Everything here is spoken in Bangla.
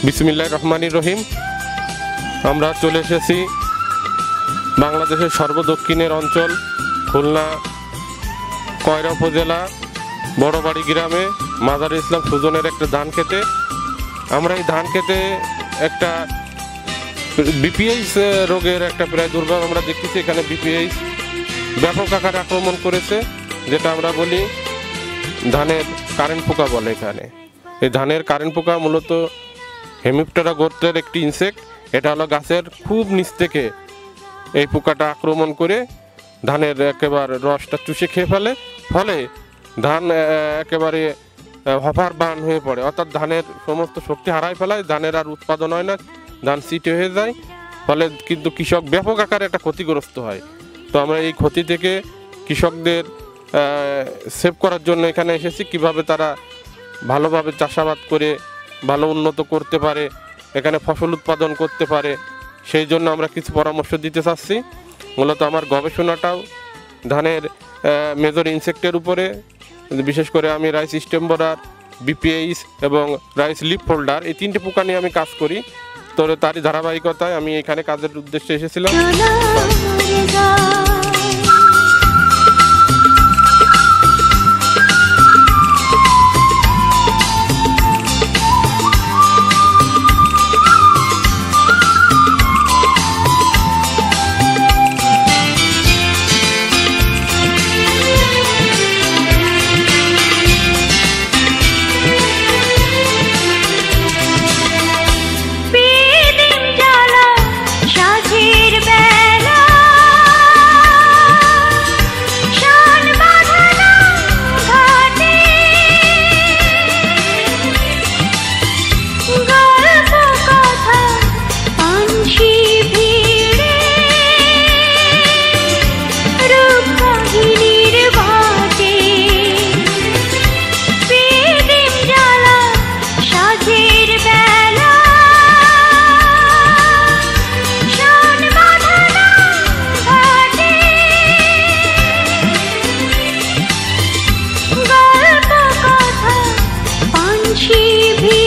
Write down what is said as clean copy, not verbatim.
বিসমিল্লাহির রহমানির রহিম। আমরা চলে এসেছি বাংলাদেশের সর্বদক্ষিণের অঞ্চল খুলনা কয়রা উপজেলা বড়বাড়ি গ্রামে মাজারে ইসলাম সুজনের একটা ধান খেতে। আমরা এই ধান খেতে একটা বিপিএইচ রোগের একটা প্রায় দুর্ভাব আমরা দেখতেছি। এখানে বিপিএইচ ব্যাপক আকারে আক্রমণ করেছে, যেটা আমরা বলি ধানের কারেন্ট পোকা বলে। এখানে এই ধানের কারেন্ট পোকা মূলত হেমিপ্টেরা গোত্রের একটি ইনসেক্ট। এটা হলো গাছের খুব নিচ থেকে এই পোকাটা আক্রমণ করে ধানের একেবারে রসটা চুষে খেয়ে ফেলে, ফলে ধান একেবারে হফার বান হয়ে পড়ে, অর্থাৎ ধানের সমস্ত শক্তি হারায় ফেলায়, ধানের আর উৎপাদন হয় না, ধান সিটে হয়ে যায়। ফলে কিন্তু কৃষক ব্যাপক আকারে একটা ক্ষতিগ্রস্ত হয়। তো আমরা এই ক্ষতি থেকে কৃষকদের সেভ করার জন্য এখানে এসেছি, কিভাবে তারা ভালোভাবে চাষাবাদ করে ভালো উন্নত করতে পারে, এখানে ফসল উৎপাদন করতে পারে, সেই জন্য আমরা কিছু পরামর্শ দিতে চাচ্ছি। মূলত আমার গবেষণাটাও ধানের মেজর ইনসেক্টের উপরে, বিশেষ করে আমি রাইস স্টেমবোরার, বিপিএইচ এবং রাইস লিফ ফোল্ডার এই তিনটে পোকা নিয়ে আমি কাজ করি। তো তারই ধারাবাহিকতায় আমি এখানে কাজের উদ্দেশ্যে এসেছিলাম। भी